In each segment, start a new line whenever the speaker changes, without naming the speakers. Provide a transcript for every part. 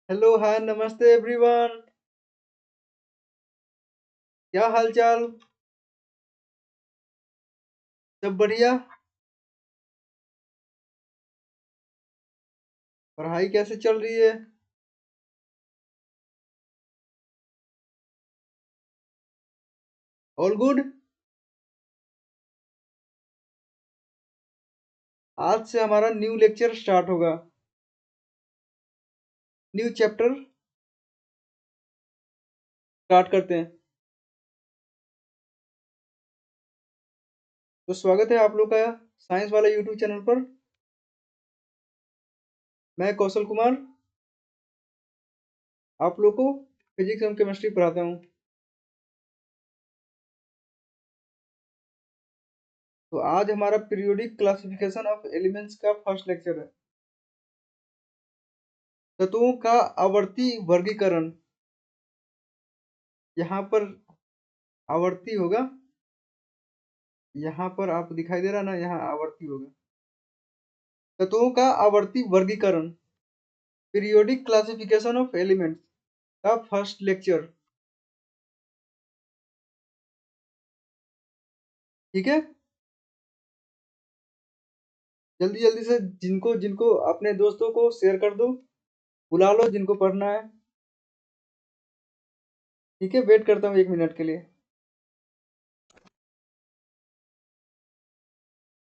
Hello hi नमस्ते everyone. क्या हाल चाल? सब बढ़िया। पढ़ाई कैसे चल रही है? All good. आज से हमारा न्यू लेक्चर स्टार्ट होगा। न्यू चैप्टर स्टार्ट करते हैं। तो स्वागत है आप लोग का साइंस वाला यूट्यूब चैनल पर। मैं कौशल कुमार आप लोग को फिजिक्स एवं केमिस्ट्री पढ़ाता हूँ। तो आज हमारा पीरियोडिक क्लासिफिकेशन ऑफ एलिमेंट्स का फर्स्ट लेक्चर है। तत्वों का आवर्ती वर्गीकरण। यहाँ पर आवर्ती होगा। यहाँ पर आप दिखाई दे रहा ना, यहाँ आवर्ती होगा। तत्वों का आवर्ती वर्गीकरण, पीरियोडिक क्लासिफिकेशन ऑफ एलिमेंट्स का फर्स्ट लेक्चर। ठीक है। जल्दी जल्दी से जिनको जिनको अपने दोस्तों को शेयर कर दो, बुला लो जिनको पढ़ना है। ठीक है, वेट करता हूँ 1 मिनट के लिए।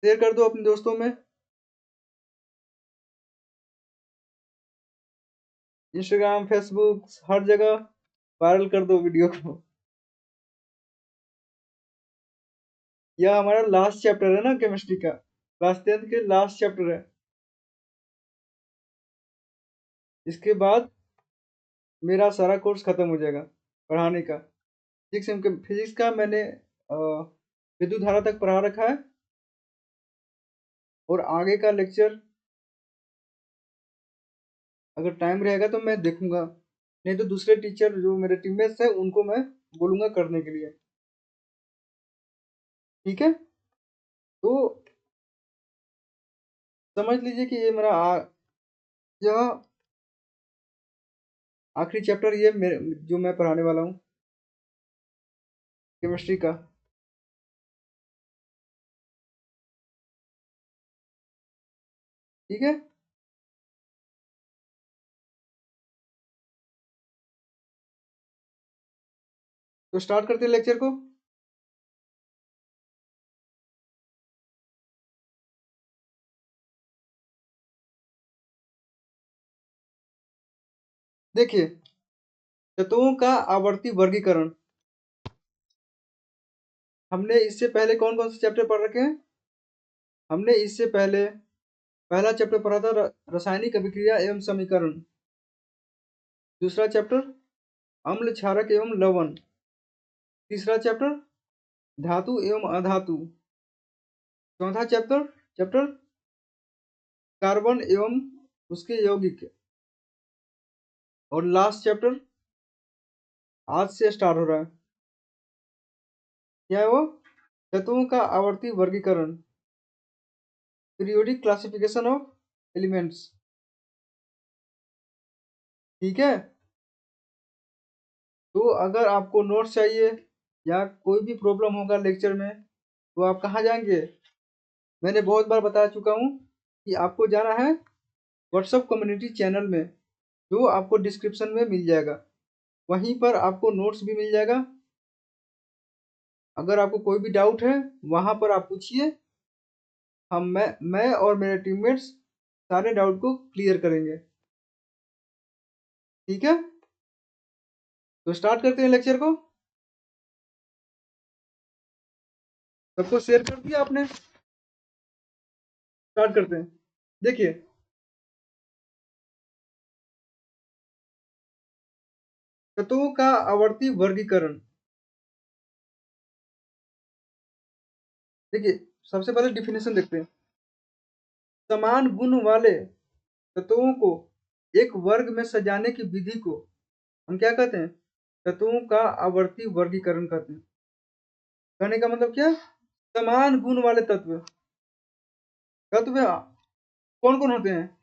शेयर कर दो अपने दोस्तों में। इंस्टाग्राम फेसबुक हर जगह वायरल कर दो वीडियो को। यह हमारा लास्ट चैप्टर है ना केमिस्ट्री का। क्लास 10th के लास्ट चैप्टर है। इसके बाद मेरा सारा कोर्स खत्म हो जाएगा पढ़ाने का। फिजिक्स का मैंने विद्युत धारा तक पढ़ा रखा है। और आगे का लेक्चर अगर टाइम रहेगा तो मैं देखूंगा, नहीं तो दूसरे टीचर जो मेरे टीममेट्स हैं उनको मैं बोलूंगा करने के लिए। ठीक है। तो समझ लीजिए कि ये यह आखिरी चैप्टर ये मेरे जो मैं पढ़ाने वाला हूँ केमिस्ट्री का। ठीक है। तो स्टार्ट करते हैं लेक्चर को। देखिए, तत्वों का आवर्ती वर्गीकरण। हमने इससे पहले कौन कौन से चैप्टर पढ़ रखे हैं? हमने इससे पहले पहला चैप्टर पढ़ा था रासायनिक अभिक्रिया एवं समीकरण। दूसरा चैप्टर अम्ल क्षारक एवं लवण। तीसरा चैप्टर धातु एवं अधातु। चौथा चैप्टर चैप्टर कार्बन एवं उसके यौगिक। और लास्ट चैप्टर आज से स्टार्ट हो रहा है। क्या है वो? तत्वों का आवर्ती वर्गीकरण, पीरियोडिक क्लासिफिकेशन ऑफ एलिमेंट्स। ठीक है। तो अगर आपको नोट्स चाहिए या कोई भी प्रॉब्लम होगा लेक्चर में तो आप कहाँ जाएंगे? मैंने बहुत बार बता चुका हूँ कि आपको जाना है व्हाट्सएप कम्युनिटी चैनल में, जो आपको डिस्क्रिप्शन में मिल जाएगा। वहीं पर आपको नोट्स भी मिल जाएगा। अगर आपको कोई भी डाउट है वहां पर आप पूछिए। मैं और मेरे टीममेट्स सारे डाउट को क्लियर करेंगे। ठीक है। तो स्टार्ट करते हैं लेक्चर को। सबको शेयर कर दिया आपने? स्टार्ट करते हैं। देखिए, तत्वों का आवर्ती वर्गीकरण। देखिए, सबसे पहले डिफिनेशन देखते हैं। समान गुण वाले तत्वों को एक वर्ग में सजाने की विधि को हम क्या कहते हैं? तत्वों का आवर्ती वर्गीकरण कहते हैं। कहने का मतलब क्या? समान गुण वाले तत्व। तत्व कौन कौन होते हैं?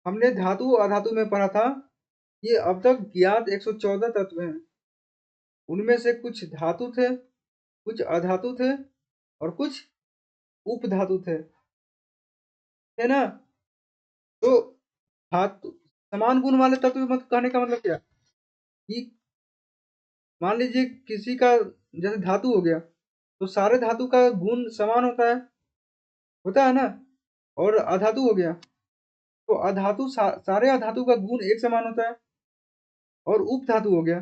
हमने धातु अधातु में पढ़ा था कि अब तक ज्ञात 114 तत्व हैं। उनमें से कुछ धातु थे, कुछ अधातु थे और कुछ उपधातु थे, है ना। तो धातु समान गुण वाले तत्व मत कहने का मतलब क्या कि मान लीजिए किसी का जैसे धातु हो गया तो सारे धातु का गुण समान होता है ना। और अधातु हो गया तो सारे अधातु का गुण एक समान होता है। और उपधातु हो गया,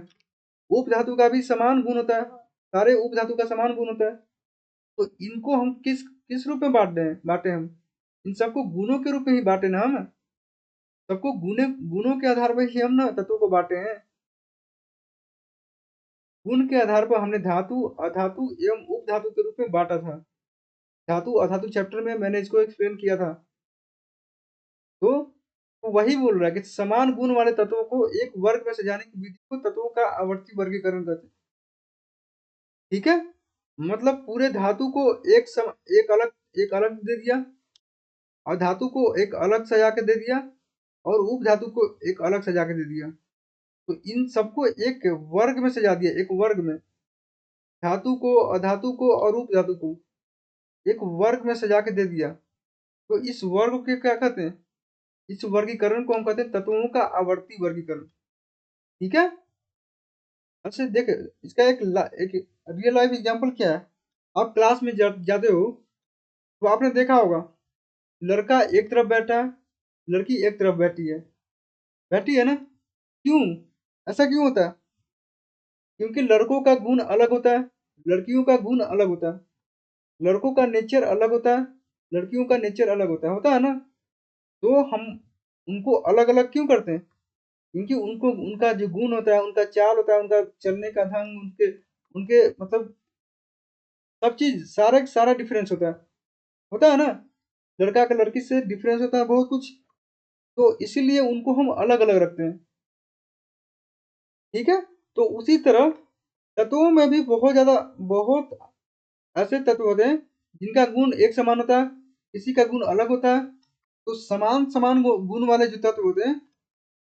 उपधातु का भी समान गुण होता है, सारे उपधातु का समान गुण होता है। तो इनको हम किस किस रूप में बांटे हम इन सबको गुणों के रूप में ही बांटे ना हम। सबको गुणों के आधार पर ही हम ना तत्वों को बांटे हैं। गुण के आधार पर हमने धातु अधातु एवं उपधातु के रूप में बांटा था। धातु अधातु चैप्टर में मैंने इसको एक्सप्लेन किया था। तो वही बोल रहा है कि समान गुण वाले तत्वों को एक वर्ग में सजाने की विधि को तत्वों का आवर्ती वर्गीकरण कहते हैं। ठीक है, मतलब पूरे धातु को एक अलग दे दिया और धातु को एक अलग सजा के दे दिया और उपधातु को एक अलग सजा के दे दिया। तो इन सबको एक वर्ग में सजा दिया, एक वर्ग में धातु को अधातु को और उपधातु को एक वर्ग में सजा के दे दिया। तो इस वर्ग के क्या कहते हैं, इस वर्गीकरण को हम कहते हैं तत्वों का आवर्ती वर्गीकरण। ठीक है, अच्छा देख इसका एक रियल लाइफ एग्जांपल क्या है। आप क्लास में जाते हो तो आपने देखा होगा लड़का एक तरफ बैठा है, लड़की एक तरफ बैठी है ना। क्यों, ऐसा क्यों होता है? क्योंकि लड़कों का गुण अलग होता है, लड़कियों का गुण अलग होता है। लड़कों का नेचर अलग होता है, लड़कियों का नेचर अलग होता है ना। तो हम उनको अलग अलग क्यों करते हैं? क्योंकि उनको उनका जो गुण होता है, उनका चाल होता है, उनका चलने का ढंग, उनके उनके मतलब सब चीज सारा डिफरेंस होता है ना। लड़का का लड़की से डिफरेंस होता है बहुत कुछ। तो इसीलिए उनको हम अलग अलग रखते हैं। ठीक है, तो उसी तरह तत्वों में भी बहुत ऐसे तत्व होते हैं जिनका गुण एक समान होता है, किसी का गुण अलग होता है। तो समान समान गुण वाले जो तत्व होते हैं,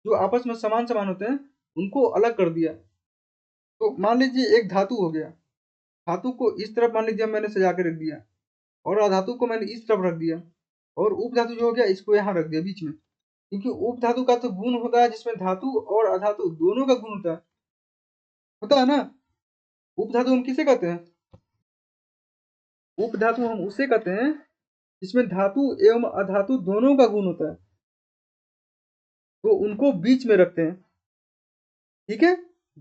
जो आपस में समान समान होते हैं, उनको अलग कर दिया। तो मान लीजिए एक धातु हो गया, धातु को इस तरफ मान लीजिए मैंने सजा के रख दिया और अधातु को मैंने इस तरफ रख दिया और उपधातु जो हो गया इसको यहाँ रख दिया बीच में। क्योंकि उपधातु का तो गुण होता है जिसमें धातु और अधातु दोनों का गुण होता है ना। उपधातु हम किसे कहते हैं? उपधातु हम उसे कहते हैं जिसमें धातु एवं अधातु दोनों का गुण होता है, तो उनको बीच में रखते हैं। ठीक है,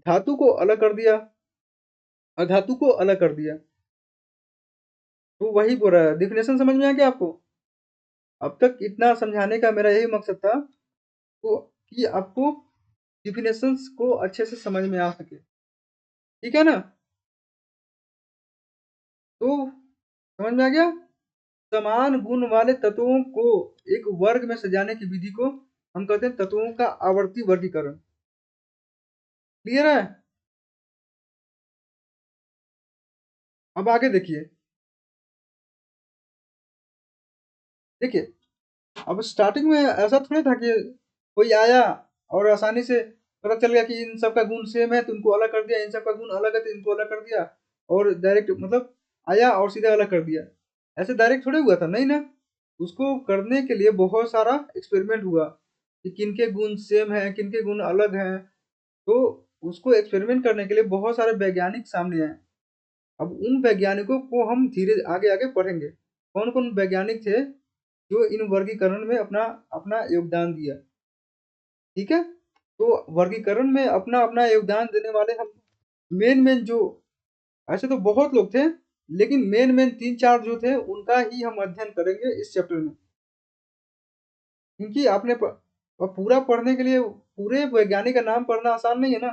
धातु को अलग कर दिया, अधातु को अलग कर दिया। तो वही बोल रहा है, डिफिनेशन समझ में आ गया आपको? अब तक इतना समझाने का मेरा यही मकसद था तो कि आपको डिफिनेशंस को अच्छे से समझ में आ सके। ठीक है ना, तो समझ में आ गया। समान गुण वाले तत्वों को एक वर्ग में सजाने की विधि को हम कहते हैं तत्वों का आवर्ती वर्गीकरण। क्लियर है? अब आगे देखिए, देखिए अब स्टार्टिंग में ऐसा थोड़ी था कि कोई आया और आसानी से पता चल गया कि इन सब का गुण सेम है तो इनको अलग कर दिया, इन सब का गुण अलग है तो इनको अलग कर दिया और डायरेक्ट मतलब आया और सीधा अलग कर दिया। ऐसे डायरेक्ट थोड़े हुआ था, नहीं ना। उसको करने के लिए बहुत सारा एक्सपेरिमेंट हुआ कि किनके गुण सेम है, किनके गुण अलग हैं। तो उसको एक्सपेरिमेंट करने के लिए बहुत सारे वैज्ञानिक सामने आए। अब उन वैज्ञानिकों को हम धीरे आगे आगे पढ़ेंगे कौन कौन वैज्ञानिक थे जो इन वर्गीकरण में अपना अपना योगदान दिया। ठीक है, तो वर्गीकरण में अपना अपना योगदान देने वाले हम मेन जो ऐसे तो बहुत लोग थे लेकिन मेन तीन चार जो थे उनका ही हम अध्ययन करेंगे इस चैप्टर में। क्योंकि आपने पूरा पढ़ने के लिए पूरे वैज्ञानिक का नाम पढ़ना आसान नहीं है ना।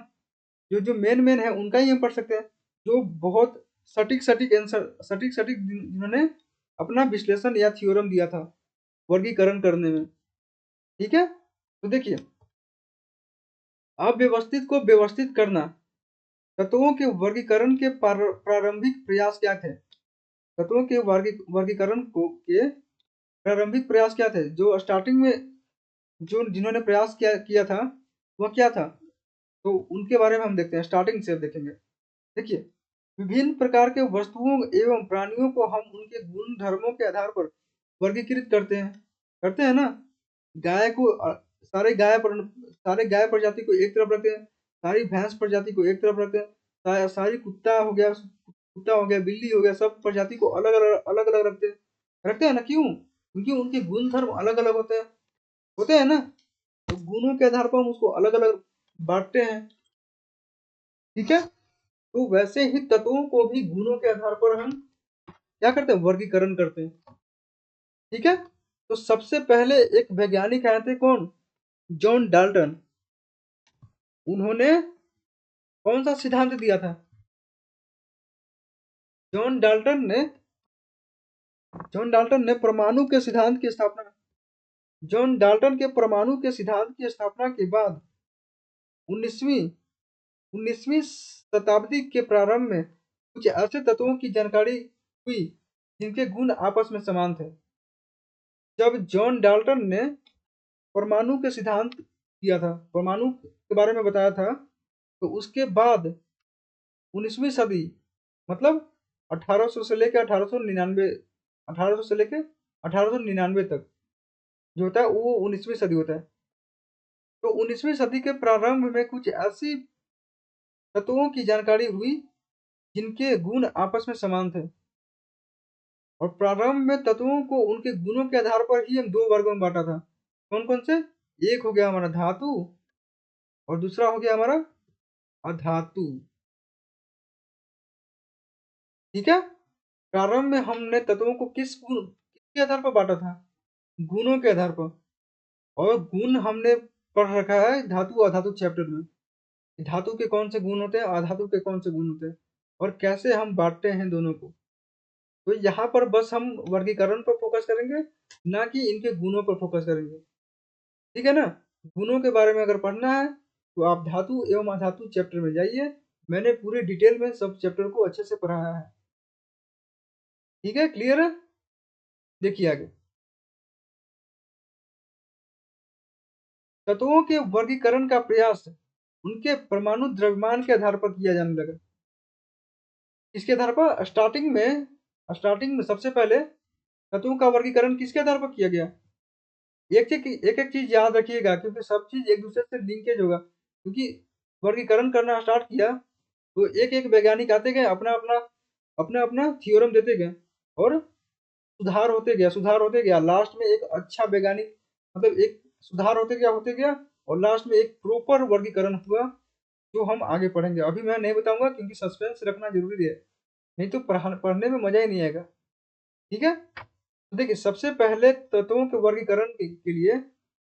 जो जो मेन है उनका ही हम पढ़ सकते हैं, जो बहुत सटीक आंसर सटीक जिन्होंने अपना विश्लेषण या थ्योरम दिया था वर्गीकरण करने में। ठीक है, तो देखिए अव्यवस्थित को व्यवस्थित करना, तत्वों के वर्गीकरण के प्रारंभिक प्रयास क्या थे? तत्वों के वर्गीकरण को के प्रारंभिक प्रयास क्या थे? जो स्टार्टिंग में जो जिन्होंने प्रयास किया था वह क्या था, तो उनके बारे में हम देखते हैं, स्टार्टिंग से देखेंगे। देखिए, विभिन्न प्रकार के वस्तुओं एवं प्राणियों को हम उनके गुण धर्मों के आधार पर वर्गीकृत करते हैं ना। गाय को सारे गाय प्रजाति को एक तरफ रखते हैं, सारी भैंस प्रजाति को एक तरफ रखते हैं, सारी कुत्ता हो गया, बिल्ली हो गया, सब प्रजाति को अलग अलग रखते हैं ना। क्यों? क्योंकि उनके गुण धर्म अलग अलग होते हैं ना। तो गुणों के आधार पर हम उसको अलग अलग बांटते हैं। ठीक है, तो वैसे ही तत्वों को भी गुणों के आधार पर हम क्या करते हैं, वर्गीकरण करते हैं। ठीक है, तो सबसे पहले एक वैज्ञानिक आए थे, कौन? John Dalton. उन्होंने कौन सा सिद्धांत दिया था? जॉन डाल्टन ने परमाणु के सिद्धांत की स्थापना जॉन डाल्टन के परमाणु के सिद्धांत की स्थापना के बाद 19वीं 19वीं शताब्दी के प्रारंभ में कुछ ऐसे तत्वों की जानकारी हुई जिनके गुण आपस में समान थे। जब जॉन डाल्टन ने परमाणु के सिद्धांत दिया था, परमाणु के बारे में बताया था, तो उसके बाद 19वीं सदी, मतलब 1800 से लेकर 1899 तक जो होता है वो 19वीं सदी होता है। तो 19वीं सदी के प्रारंभ में कुछ ऐसी तत्वों की जानकारी हुई जिनके गुण आपस में समान थे। और प्रारंभ में तत्वों को उनके गुणों के आधार पर ही हम दो वर्गों में बांटा था। कौन कौन से? एक हो गया हमारा धातु और दूसरा हो गया हमारा अधातु। ठीक है, प्रारंभ में हमने तत्वों को किसके आधार पर बांटा था? गुणों के आधार पर। और गुण हमने पढ़ रखा है धातु अधातु चैप्टर में। धातु के कौन से गुण होते हैं, अधातु के कौन से गुण होते हैं, और कैसे हम बांटते हैं दोनों को। तो यहाँ पर बस हम वर्गीकरण पर फोकस करेंगे, ना कि इनके गुणों पर फोकस करेंगे। ठीक है ना। गुणों के बारे में अगर पढ़ना है तो आप धातु एवं अधातु चैप्टर में जाइए। मैंने पूरे डिटेल में सब चैप्टर को अच्छे से पढ़ाया है। ठीक है, क्लियर है? देखिए आगे, तत्वों के वर्गीकरण का प्रयास उनके परमाणु द्रव्यमान के आधार पर किया जाने लगा। इसके आधार पर स्टार्टिंग में सबसे पहले तत्वों का वर्गीकरण किसके आधार पर किया गया? एक एक चीज याद रखिएगा, क्योंकि सब चीज एक दूसरे से लिंकेज होगा। क्योंकि वर्गीकरण करना स्टार्ट किया तो एक एक वैज्ञानिक आते गए, अपना अपना थ्योरम देते गए, और सुधार होते गया। लास्ट में एक अच्छा वैज्ञानिक, मतलब एक सुधार होते गया, और लास्ट में एक प्रॉपर वर्गीकरण हुआ जो हम आगे पढ़ेंगे। अभी मैं नहीं बताऊंगा क्योंकि सस्पेंस रखना जरूरी है, नहीं तो पढ़ने में मजा ही नहीं आएगा। ठीक है, तो देखिए, सबसे पहले तत्वों के वर्गीकरण के लिए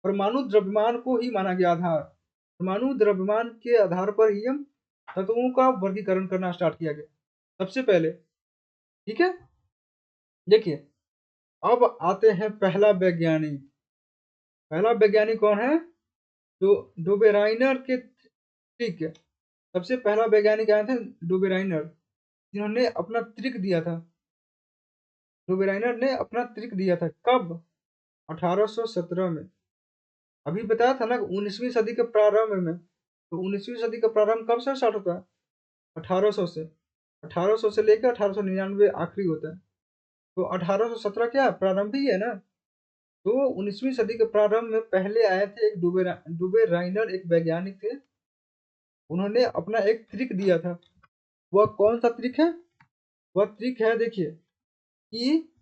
परमाणु द्रव्यमान को ही माना गया आधार। परमाणु द्रव्यमान के आधार पर ही हम तत्वों का वर्गीकरण करना स्टार्ट किया गया सबसे पहले। ठीक है, देखिए, अब आते हैं पहला वैज्ञानिक कौन है? जो डोबेराइनर के, ठीक है, सबसे पहला वैज्ञानिक आए थे डोबेराइनर, जिन्होंने अपना त्रिक दिया था। डोबेराइनर ने अपना त्रिक दिया था कब? 1817 में। अभी बताया था ना 19वीं सदी के प्रारंभ में। तो 19वीं सदी का प्रारंभ कब से स्टार्ट होता है? 1800 से। 1800 से लेकर 1899 आखिरी होता है। तो 1817 क्या प्रारंभ ही है ना। तो 19वीं सदी के प्रारंभ में पहले आए थे एक डुबे राइनर, एक वैज्ञानिक थे। उन्होंने अपना एक ट्रिक दिया था। वह कौन सा ट्रिक है? वह ट्रिक है, देखिए, कि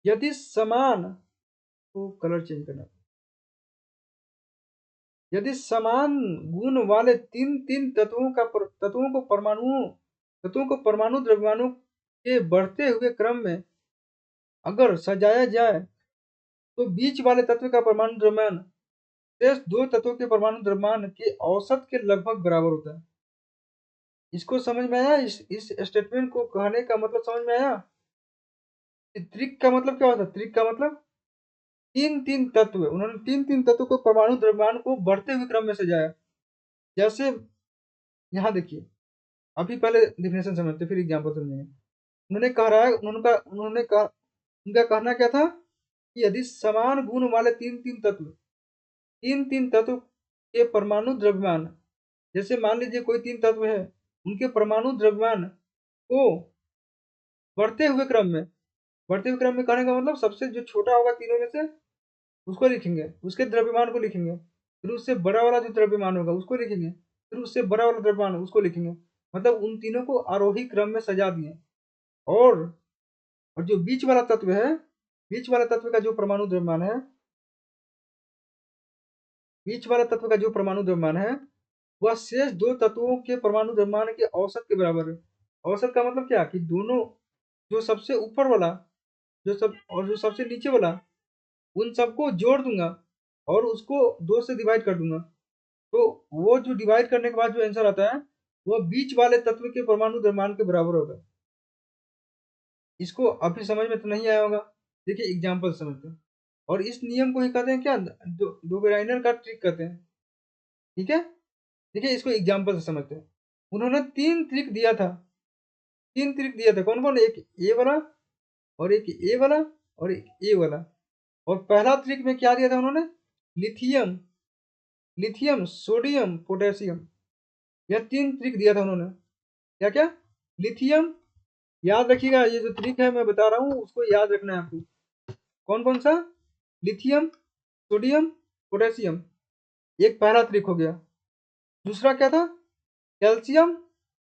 यदि समान, तो कलर चेंज करना, यदि समान गुण वाले तीन तीन तत्वों को परमाणु द्रव्यमानों के बढ़ते हुए क्रम में अगर सजाया जाए तो बीच वाले तत्व का परमाणु द्रव्यमान शेष दो तत्वों के परमाणु द्रव्यमान के औसत के लगभग बराबर होता है। इसको समझ में आया? इस स्टेटमेंट को कहने का मतलब समझ में आया? त्रिक का मतलब क्या होता है? त्रिक का मतलब तीन तीन तत्व, उन्होंने तीन तीन तत्व को परमाणु द्रव्यमान को बढ़ते हुए क्रम में सजाया। जैसे यहाँ देखिए, अभी पहले डिफिनेशन समझते फिर एग्जाम्पल समझेंगे। उन्होंने कह रहा है, उनका कहना क्या था कि यदि समान गुण वाले तीन तीन तत्व तीन तीन तत्व के परमाणु द्रव्यमान, जैसे मान लीजिए कोई तीन तत्व है, उनके परमाणु द्रव्यमान को बढ़ते हुए क्रम में, बढ़ते हुए क्रम में कहने का मतलब सबसे जो छोटा होगा तीनों में से उसको लिखेंगे, उसके द्रव्यमान को लिखेंगे, फिर उससे बड़ा वाला जो द्रव्यमान होगा उसको लिखेंगे, फिर उससे बड़ा वाला द्रव्यमान उसको लिखेंगे। मतलब उन तीनों को आरोही क्रम में सजा दिए। और और जो बीच वाला तत्व है, बीच वाला तत्व का जो परमाणु द्रव्यमान है, बीच वाला तत्व का जो परमाणु द्रव्यमान है वह शेष दो तत्वों के परमाणु द्रव्यमान के औसत के बराबर है। औसत का मतलब क्या कि दोनों, जो सबसे ऊपर वाला, जो सब और जो सबसे नीचे वाला, उन सबको जोड़ दूंगा और उसको दो से डिवाइड कर दूंगा। तो वो जो डिवाइड करने के बाद जो आंसर आता है वो बीच वाले तत्व के परमाणु द्रव्यमान के बराबर होगा। इसको अभी समझ में तो नहीं आया होगा, देखिए एग्जाम्पल समझते हैं। और इस नियम को ही कहते हैं क्या, डोबेराइनर का ट्रिक कहते हैं। ठीक है, देखिए इसको एग्जाम्पल से समझते हैं। उन्होंने तीन ट्रिक दिया था, तीन ट्रिक दिया था, कौन कौन, एक ए वाला और एक ए वाला और एक ए वाला। और पहला ट्रिक में क्या दिया था उन्होंने, लिथियम, लिथियम सोडियम पोटेशियम, यह तीन ट्रिक दिया था उन्होंने। क्या क्या, लिथियम, याद रखिएगा ये जो ट्रिक है मैं बता रहा हूँ उसको याद रखना है आपको। कौन कौन सा, लिथियम, सोडियम, पोटेशियम, एक पहला ट्रिक हो गया। दूसरा क्या था, कैल्शियम,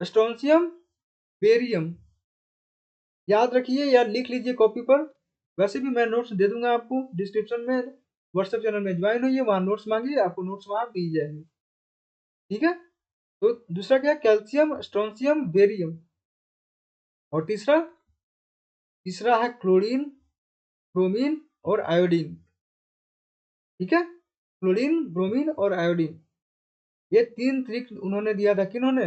स्ट्रोंशियम, बेरियम। याद रखिए या लिख लीजिए कॉपी पर, वैसे भी मैं नोट्स दे दूंगा आपको डिस्क्रिप्शन में, व्हाट्सएप चैनल में ज्वाइन होइए, वहाँ नोट्स मांगिए, आपको नोट्स वहाँ मिल जाएंगे। ठीक है, तो दूसरा क्या, कैल्शियम, स्ट्रोंशियम, बेरियम। और तीसरा, तीसरा है क्लोरीन, ब्रोमीन और आयोडीन। ठीक है, क्लोरीन, ब्रोमीन और आयोडीन, ये तीन ट्रिक उन्होंने दिया था। किन्होंने,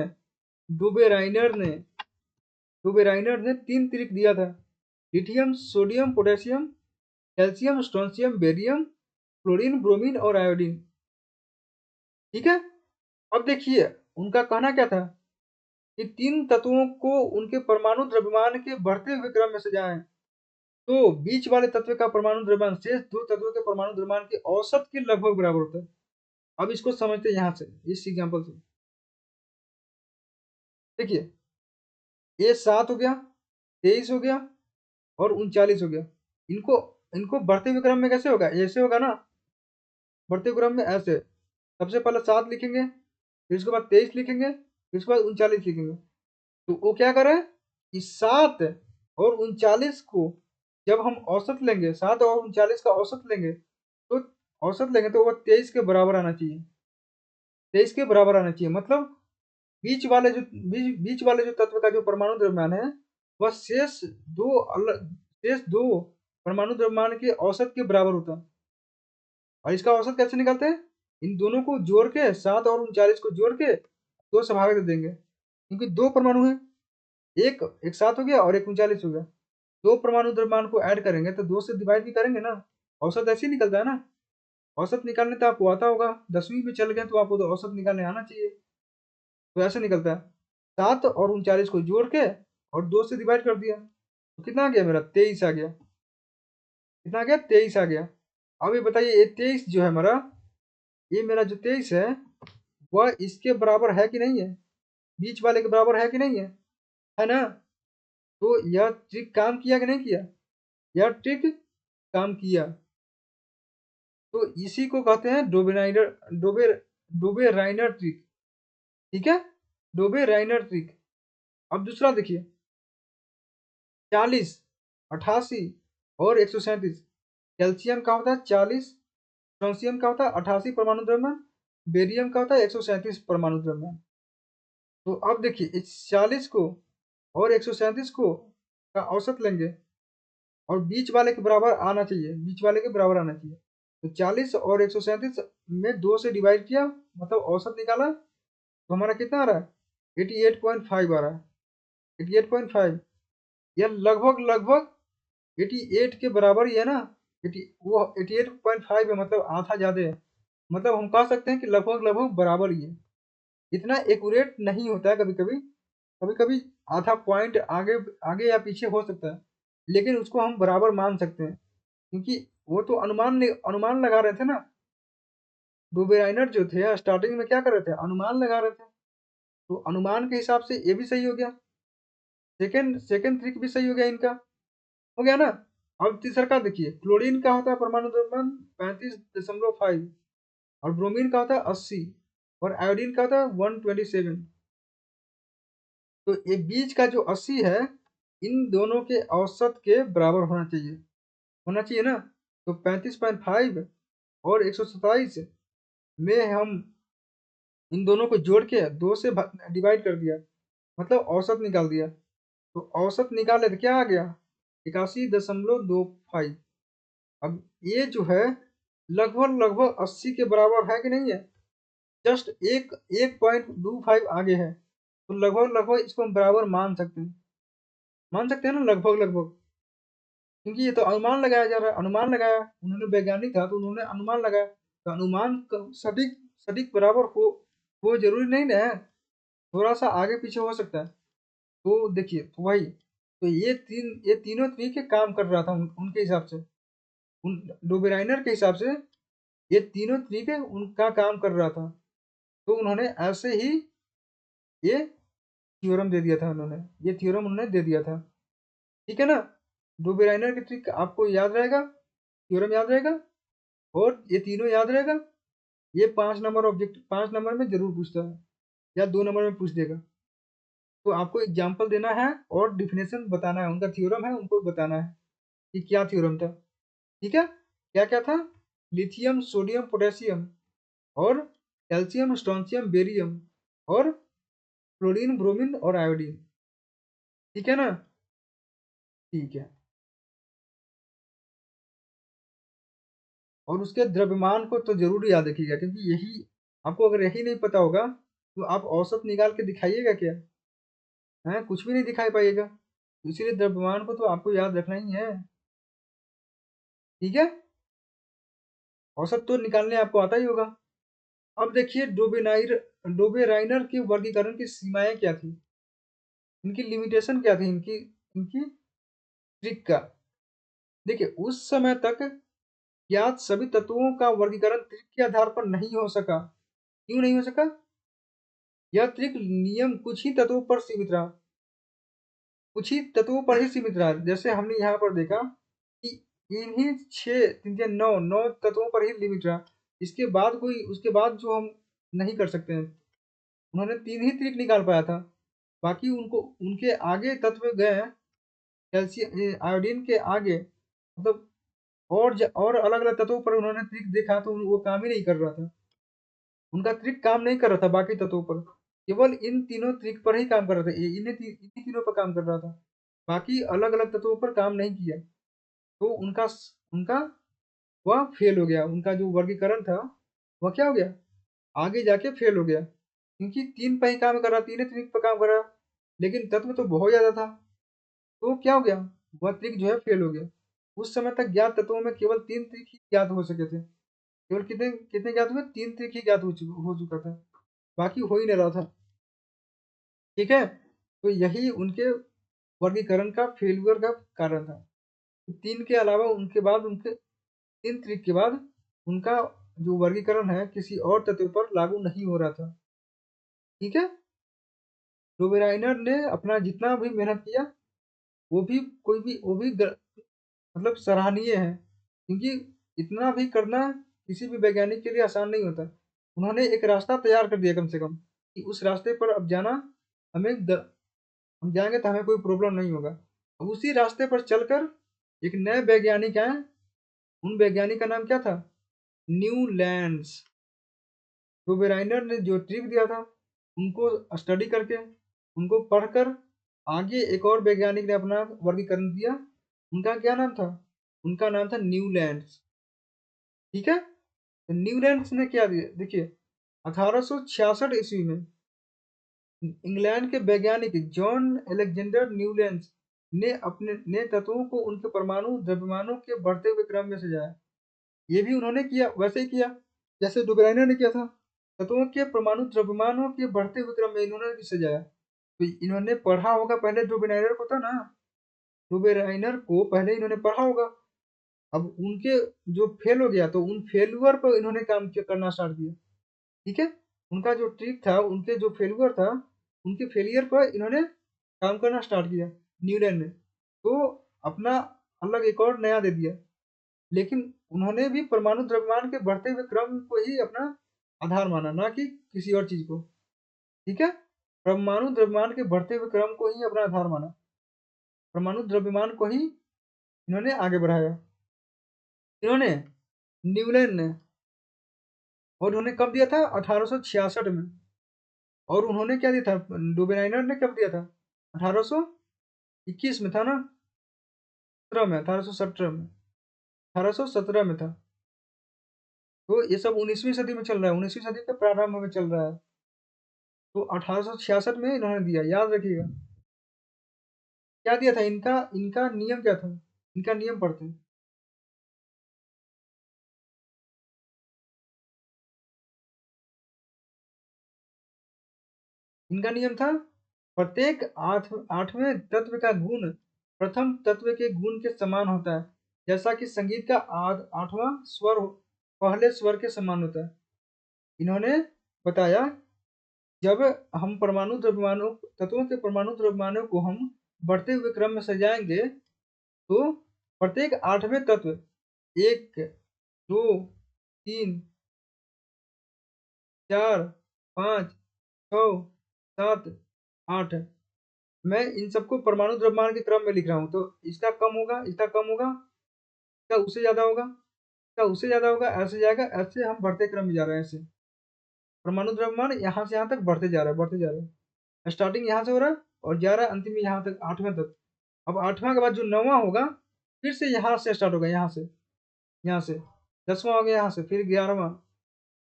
डुबेराइनर ने, डुबेराइनर ने तीन ट्रिक दिया था। Lithium, sodium, potassium, calcium, strontium, barium, chlorine, bromine और आयोडीन। ठीक है, अब देखिए उनका कहना क्या था कि तीन तत्वों को उनके परमाणु द्रव्यमान के बढ़ते हुए क्रम में सजाएं तो बीच वाले तत्व का परमाणु द्रव्यमान शेष दो तत्वों के परमाणु द्रव्यमान के औसत के लगभग बराबर होता है। अब इसको समझते हैं यहाँ से, इस एग्जाम्पल से। देखिए, ये 7 हो गया, 23 हो गया और 39 हो गया। इनको इनको बढ़ते हुए क्रम में कैसे होगा, ऐसे होगा ना, बढ़ते हुए क्रम में ऐसे, सबसे पहले 7 लिखेंगे, फिर उसके बाद 23 लिखेंगे, फिर उसके बाद 39 लिखेंगे। तो वो क्या करे कि 7 और 39 को जब हम औसत लेंगे, 7 और 39 का औसत लेंगे, तो औसत लेंगे तो वो 23 के बराबर आना चाहिए, 23 के बराबर आना चाहिए। मतलब बीच वाले जो तत्व का जो परमाणु द्रव्यमान है वह शेष दो परमाणु द्रव्यमान के औसत के बराबर होता है। और इसका औसत कैसे निकालते हैं, इन दोनों को जोड़ के, 7 और 39 को जोड़ के दो से भाग दे देंगे, क्योंकि दो परमाणु है, एक एक 7 हो गया और एक 39 हो गया। दो परमाणु द्रव्यमान को ऐड करेंगे तो दो से डिवाइड भी करेंगे ना, औसत ऐसे ही निकलता है ना। औसत निकालने तो आपको आता होगा, 10वीं में चल गए तो आपको तो औसत निकालने आना चाहिए। तो ऐसे निकलता है, 7 और 39 को जोड़ के और दो से डिवाइड कर दिया, तो कितना आ गया मेरा, 23 आ गया। कितना आ गया, 23 आ गया। अब ये बताइए, ये 23 जो है हमारा, ये मेरा जो 23 है वह इसके बराबर है कि नहीं है, बीच वाले के बराबर है कि नहीं है ना। तो यह ट्रिक काम किया कि नहीं किया, यह ट्रिक काम किया। तो इसी को कहते हैं डोबे राइनर ट्रिक। ठीक है, डोबे राइनर ट्रिक। अब दूसरा देखिए, 40, 88 और 137, कैल्शियम का होता है 40, स्ट्रोंशियम का होता है 88 परमाणु द्रव्यमान, बेरियम का होता है 137 परमाणु द्रव्यमान। तो अब देखिए, इस 40 को और 137 को का औसत लेंगे और बीच वाले के बराबर आना चाहिए, बीच वाले के बराबर आना चाहिए। तो 40 और 137 में 2 से डिवाइड किया, मतलब औसत निकाला, तो हमारा कितना आ रहा है, 88.5 आ रहा है, 88.5। यह लगभग लगभग 88 के बराबर ही है ना, 80 वो 88.5 है, मतलब आधा ज़्यादा है। मतलब हम कह सकते हैं कि लगभग लगभग बराबर ही है। इतना एक्यूरेट नहीं होता है, कभी कभी, कभी कभी आधा पॉइंट आगे आगे या पीछे हो सकता है, लेकिन उसको हम बराबर मान सकते हैं, क्योंकि वो तो अनुमान लगा रहे थे ना। डुबेराइनर जो थे स्टार्टिंग में क्या कर रहे थे, अनुमान लगा रहे थे, तो अनुमान के हिसाब से ये भी सही हो गया, सेकेंड सेकेंड ट्रिक भी सही हो गया इनका, हो गया ना। अब तीसरा का देखिए, क्लोरीन का होता है परमाणु द्रव्यमान 35.5 और ब्रोमीन का होता है 80 और आयोडीन का होता है 127। तो ये बीच का जो 80 है, इन दोनों के औसत के बराबर होना चाहिए ना। तो 35.5 और 127 में हम इन दोनों को जोड़ के 2 से डिवाइड कर दिया, मतलब औसत निकाल दिया। तो औसत निकाले तो क्या आ गया, 81.25। अब ये जो है लगभग लगभग 80 के बराबर है कि नहीं है, जस्ट 1.25 आगे है, तो लगभग लगभग इसको हम बराबर मान सकते हैं ना, लगभग लगभग, क्योंकि ये तो अनुमान लगाया जा रहा है, अनुमान लगाया, उन्होंने वैज्ञानिक था तो उन्होंने अनुमान लगाया, तो अनुमान सटीक सटीक बराबर हो वो जरूरी नहीं ना है, थोड़ा सा आगे पीछे हो सकता है। तो देखिए, तो वही, तो ये तीनों तरीके काम कर रहा था उनके हिसाब से, उन डोबेराइनर के हिसाब से ये तीनों तरीके उनका काम कर रहा था। तो उन्होंने ऐसे ही ये थ्योरम दे दिया था, ये थ्योरम उन्होंने दे दिया था, ठीक है ना। डोबेराइनर की ट्रिक आपको याद रहेगा, थ्योरम याद रहेगा, और ये तीनों याद रहेगा। ये 5 नंबर ऑब्जेक्ट 5 नंबर में जरूर पूछता है, या 2 नंबर में पूछ देगा। तो आपको एग्जाम्पल देना है और डिफिनेशन बताना है, उनका थ्योरम है उनको बताना है कि क्या थ्योरम था, ठीक है। क्या क्या था, लिथियम सोडियम पोटेशियम और कैल्शियम स्ट्रोंशियम बेरियम और क्लोरीन ब्रोमीन और आयोडीन, ठीक है ना। ठीक है, और उसके द्रव्यमान को तो जरूर याद रखिएगा, क्योंकि यही आपको, अगर यही नहीं पता होगा तो आप औसत निकाल के दिखाइएगा क्या, है कुछ भी नहीं दिखाई पाइएगा। तो इसीलिए द्रव्यमान को तो आपको याद रखना ही है, ठीक है। औसत तो निकालने आपको आता ही होगा। अब देखिए डोबेराइनर के वर्गीकरण की सीमाएं क्या थी, इनकी लिमिटेशन क्या थी, इनकी इनकी ट्रिक का। देखिए, उस समय तक ज्ञात सभी तत्वों का वर्गीकरण त्रिक के आधार पर नहीं हो सका। क्यों नहीं हो सका, यह त्रिक नियम कुछ ही तत्वों पर सीमित रहा, कुछ ही तत्वों पर ही सीमित रहा। जैसे हमने यहाँ पर देखा कि इन्हीं 6 3 9 तत्वों पर ही लिमिट रहा, इसके बाद कोई, उसके बाद जो हम नहीं कर सकते हैं। उन्होंने 3 ही ट्रिक निकाल पाया था, बाकी उनको उनके आगे तत्व गए, कैल्शियम आयोडीन के आगे, मतलब और अलग अलग तत्वों पर उन्होंने ट्रिक देखा तो वो काम ही नहीं कर रहा था, उनका ट्रिक काम नहीं कर रहा था बाकी तत्वों पर, केवल इन तीनों ट्रिक पर ही काम कर रहा था, इन्हीं तीनों पर काम कर रहा था, बाकी अलग अलग तत्वों पर काम नहीं किया। तो उनका उनका वह फेल हो गया, उनका जो वर्गीकरण था वह क्या हो गया, आगे जाके फेल हो गया, क्योंकि 3 पर ही काम कर रहा, तीन ट्रिक पर काम कर रहा, लेकिन तत्व तो बहुत ज्यादा था। तो क्या हो गया, वह ट्रिक जो है फेल हो गया। उस समय तक ज्ञात तत्वों में केवल 3 ट्रिक ही ज्ञात हो सके थे, केवल कितने कितने ज्ञात हुए, 3 ट्रिक ही ज्ञात हो चुका था, बाकी हो ही नहीं रहा था, ठीक है। तो यही उनके वर्गीकरण का फेल्यूर का कारण था। 3 के अलावा उनके बाद, उनके 3 ट्रिक के बाद उनका जो वर्गीकरण है किसी और तत्व पर लागू नहीं हो रहा था, ठीक है। डोबेराइनर ने अपना जितना भी मेहनत किया, वो भी कोई भी वो भी मतलब सराहनीय है, क्योंकि इतना भी करना किसी भी वैज्ञानिक के लिए आसान नहीं होता। उन्होंने एक रास्ता तैयार कर दिया कम से कम, कि उस रास्ते पर अब जाना, हमें हम जाएंगे तो हमें कोई प्रॉब्लम नहीं होगा। अब उसी रास्ते पर चलकर एक नए वैज्ञानिक आए, उन वैज्ञानिक का नाम क्या था, न्यूलैंड्स। डोबेराइनर ने जो ट्रिक दिया था, उनको स्टडी करके, उनको पढ़कर आगे एक और वैज्ञानिक ने अपना वर्गीकरण दिया। उनका क्या नाम था, उनका नाम था न्यूलैंड्स, ठीक है। तो न्यूलैंड्स ने क्या दिया, देखिए 1866 ईस्वी में इंग्लैंड के वैज्ञानिक जॉन एलेक्जेंडर न्यूलैंड्स ने तत्वों को उनके परमाणु द्रव्यमानों के बढ़ते हुए क्रम में सजाया। ये भी उन्होंने किया, वैसे ही किया जैसे डुबराइनर ने किया था, तत्वों के परमाणु द्रव्यमानों के बढ़ते हुए क्रम में इन्होंने भी सजाया। तो इन्होंने पढ़ा होगा पहले, डुबराइनर को था ना, डुबराइनर को पहले इन्होंने पढ़ा होगा, अब उनके जो फेल हो गया तो उन फेलुअर पर इन्होंने करना स्टार्ट किया। ठीक है, उनका जो ट्रिक था, उनके जो फेलुअर था, उनके फेलियर पर इन्होंने काम करना स्टार्ट किया न्यूटन ने। तो अपना अलग एक और नया दे दिया। लेकिन उन्होंने भी परमाणु द्रव्यमान के बढ़ते हुए क्रम को ही अपना आधार माना, ना कि किसी और चीज को। ठीक है, परमाणु द्रव्यमान के बढ़ते हुए क्रम को ही अपना आधार माना, परमाणु द्रव्यमान को ही इन्होंने आगे बढ़ाया। इन्होंने न्यूलन ने, और उन्होंने कब दिया था? 1866 में। और उन्होंने क्या दिया था? डुबेनाइनर ने कब दिया था? 1821 में था ना? 17 में, 1817 में, 1817 में था। तो ये सब 19वीं सदी में चल रहा है, 19वीं सदी के प्रारंभ में चल रहा है। तो 1866 में इन्होंने दिया, याद रखिएगा। क्या दिया था इनका? इनका नियम क्या था? इनका नियम पढ़ते हैं। इनका नियम था प्रत्येक आठवें तत्व का गुण प्रथम तत्व के गुण के समान होता है, जैसा कि संगीत का आठवां स्वर पहले स्वर के समान होता है। इन्होंने बताया जब हम परमाणु द्रव्यमानों तत्वों के परमाणु द्रव्यमानों को हम बढ़ते हुए क्रम में सजाएंगे तो प्रत्येक आठवें तत्व, एक, दो, तीन, चार, पाँच, छ, सात, आठ, मैं इन सबको परमाणु द्रव्यमान के क्रम में लिख रहा हूँ। तो इसका कम होगा, इसका कम होगा, इसका उससे ज्यादा होगा, इसका उससे ज्यादा होगा, ऐसे जाएगा, ऐसे हम बढ़ते क्रम में जा रहे हैं। ऐसे परमाणु द्रव्यमान यहाँ से यहाँ तक बढ़ते जा रहा है, बढ़ते जा रहे हैं। स्टार्टिंग यहाँ से हो रहा है और जा रहा है अंतिम में यहाँ तक, आठवें तक। अब आठवां के बाद जो नौवां होगा फिर से यहाँ से स्टार्ट होगा, यहाँ से, यहाँ से 10वां हो गया, यहाँ से फिर 11वां,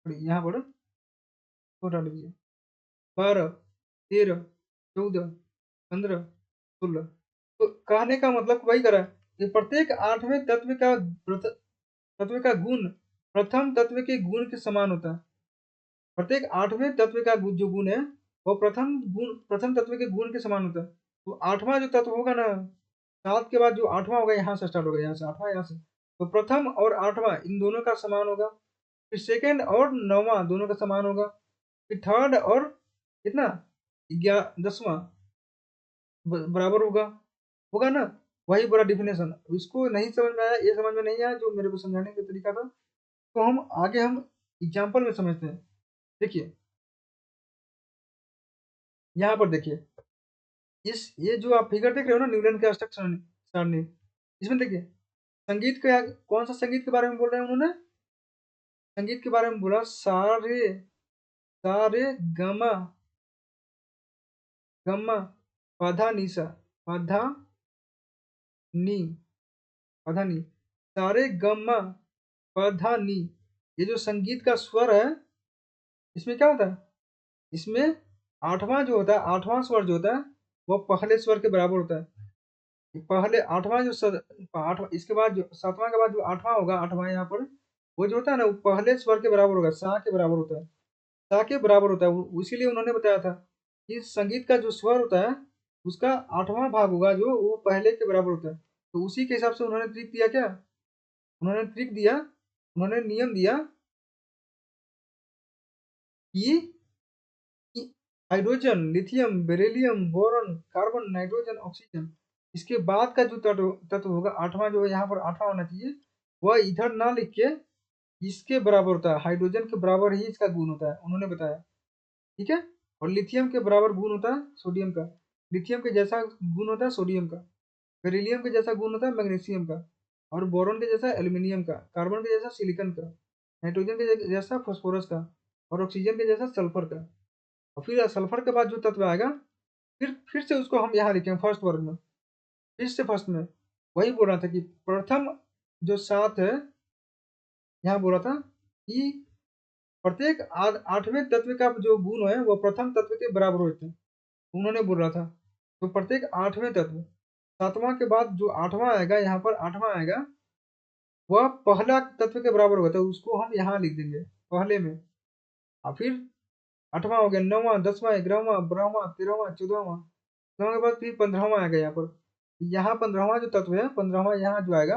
यहाँ पर छोटा लीजिए, 12, 13, 14, 15, 16। तो कहने का मतलब वही करा कि प्रत्येक आठवें तत्व का गुण प्रथम तत्व के गुण के समान होता है। प्रत्येक आठवें तत्व का जो गुण है वो प्रथम तत्व के गुण के समान होता है। तो आठवां जो तत्व होगा ना, 7 के बाद जो आठवां होगा यहाँ से स्टार्ट होगा, यहाँ से आठवां, यहाँ से, तो प्रथम और आठवां इन दोनों का समान होगा। फिर सेकेंड और नौवां दोनों का समान होगा। फिर थर्ड और कितना, 10वां बराबर होगा, होगा ना? वही पूरा डिफिनेशन। इसको नहीं समझ में आया, ये समझ में नहीं आया जो मेरे को समझाने का तरीका था, तो हम आगे हम एग्जाम्पल में समझते हैं। देखिए यहाँ पर देखिए, ये जो आप फिगर देख रहे हो ना, न्यूटन के अष्टक सारणी, इसमें देखिए संगीत का, कौन सा संगीत के बारे में बोल रहे हैं उन्होंने? संगीत के बारे में बोला, सारे सारे गमा गमा पधा निसा, पधा नी, पधा नी, सारे गमा पधा नी। ये जो संगीत का स्वर है, इसमें क्या होता है? इसमें आठवां जो होता है, आठवां स्वर जो होता है वो पहले स्वर के बराबर होता है। पहले आठवां जो आठवां, इसके बाद जो सातवां के बाद जो आठवां होगा, आठवां यहाँ पर वो जो होता है ना, वो पहले स्वर के बराबर होगा, सा के बराबर होता है, सा के बराबर होता है। इसीलिए उन्होंने बताया था कि संगीत का जो स्वर होता है उसका आठवां भाग होगा जो वो पहले के बराबर होता है। तो उसी के हिसाब से उन्होंने ट्रिक दिया, क्या उन्होंने ट्रिक दिया, उन्होंने नियम दिया कि hydrogen, lithium, beryllium, boron, carbon, nitrogen, oxygen, इसके बाद का जो तत्व होगा आठवां, जो यहाँ पर आठवां होना चाहिए, वह इधर ना लिख के इसके बराबर होता है, हाइड्रोजन के बराबर ही इसका गुण होता है, उन्होंने बताया। ठीक है, और लिथियम के बराबर गुण होता है सोडियम का, लिथियम के जैसा गुण होता है सोडियम का, बेरिलियम के जैसा गुण होता है मैग्नीशियम का, और बोरॉन के जैसा एल्यूमिनियम का, कार्बन के जैसा सिलिकॉन का, नाइट्रोजन के जैसा फास्फोरस का, और ऑक्सीजन के जैसा सल्फर का। और फिर सल्फर के बाद जो तत्व आएगा फिर से उसको हम यहाँ लिखें फर्स्ट वर्ग में, फिर से फर्स्ट में। वही बोल रहा था कि प्रथम जो 7 है, यहाँ बोला था कि प्रत्येक आठवें तत्व का जो गुण है वो प्रथम तत्व के बराबर होते हैं, उन्होंने बोल रहा था। तो प्रत्येक आठवें तत्व, सातवां के बाद जो आठवां आएगा, यहाँ पर आठवां आएगा, वह पहला तत्व के बराबर होगा, तो उसको हम यहाँ लिख देंगे पहले में। और फिर आठवां हो गया, 9वां, 10वां, 11वां, 12वां, 13वां, 14वां, 9 के बाद फिर 15वां आएगा यहाँ पर। यहाँ 15वां जो तत्व है, 15वां यहाँ जो आएगा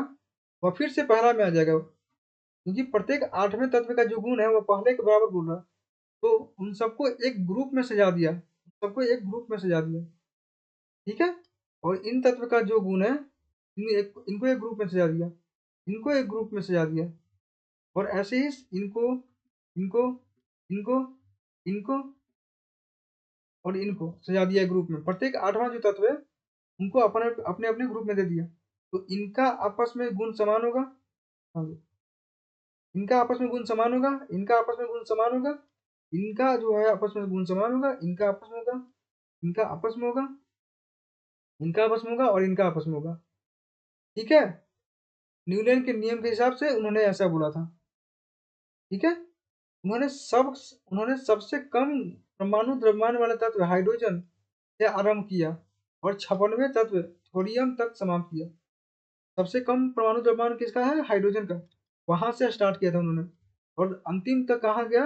वह फिर से पहला में आ जाएगा, क्योंकि प्रत्येक 8वें तत्व का जो गुण है वह पहले के बराबर गुण है। तो उन सबको एक ग्रुप में सजा दिया, सबको एक ग्रुप में सजा दिया, ठीक है। और इन तत्व का जो गुण है इनको एक ग्रुप में सजा दिया, इनको एक ग्रुप में सजा दिया, और ऐसे ही इनको इनको इनको इनको और इनको सजा दिया ग्रुप में। प्रत्येक 8वां जो तत्व है उनको अपने अपने अपने ग्रुप में दे दिया। तो इनका आपस में गुण समान होगा, हाँ जी, इनका आपस में गुण समान होगा, इनका आपस में गुण समान होगा, इनका जो है आपस में गुण समान होगा, इनका आपस में होगा, इनका आपस में होगा, इनका आपस में होगा, और इनका आपस में होगा, ठीक है। न्यूटन के नियम के हिसाब से उन्होंने ऐसा बोला था, ठीक है। उन्होंने सबसे कम परमाणु द्रव्यमान वाले तत्व हाइड्रोजन से आरंभ किया और 56वें तत्व थोरियम तक समाप्त किया। सबसे कम परमाणु द्रव्यमान किसका है? हाइड्रोजन का। वहां से स्टार्ट किया था उन्होंने, और अंतिम तक कहाँ गया?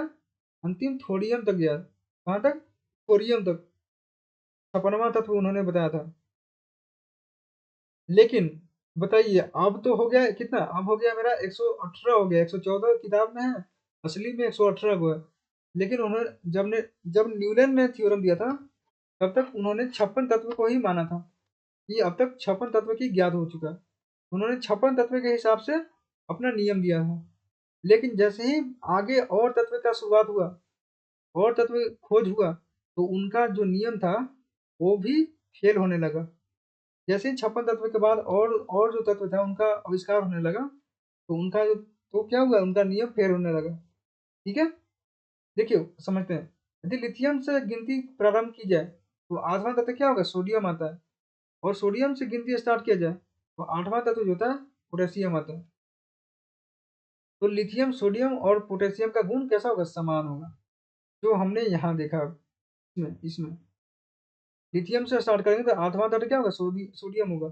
अंतिम थोरियम तक गया। कहाँ तक? थोरियम तक 56वां तत्व उन्होंने बताया था। लेकिन बताइए अब तो हो गया कितना? अब हो गया मेरा 118 हो गया, 114 किताब में है, असली में 118 हुआ है। लेकिन उन्होंने जब न्यूटन ने थ्योरम दिया था तब तक उन्होंने 56 तत्व को ही माना था कि अब तक 56 तत्व की ज्ञात हो चुका है। उन्होंने 56 तत्व के हिसाब से अपना नियम दिया था। लेकिन जैसे ही आगे और तत्व का शुरुआत हुआ, और तत्व खोज हुआ, तो उनका जो नियम था वो भी फेल होने लगा। जैसे ही 56 तत्व के बाद और जो तत्व था उनका आविष्कार होने लगा, तो उनका जो तो क्या हुआ? उनका नियम फेल होने लगा, ठीक है। देखिए समझते हैं, यदि लिथियम से गिनती प्रारंभ की जाए तो 8वां तत्व क्या होगा? सोडियम आता है। और सोडियम से गिनती स्टार्ट किया जाए तो 8वां तत्व जो होता है पोटेशियम आता है। तो लिथियम, सोडियम और पोटेशियम का गुण कैसा होगा? समान होगा, जो हमने यहाँ देखा। इसमें इसमें लिथियम से स्टार्ट करेंगे तो 8वां तत्व क्या होगा? सोडियम होगा।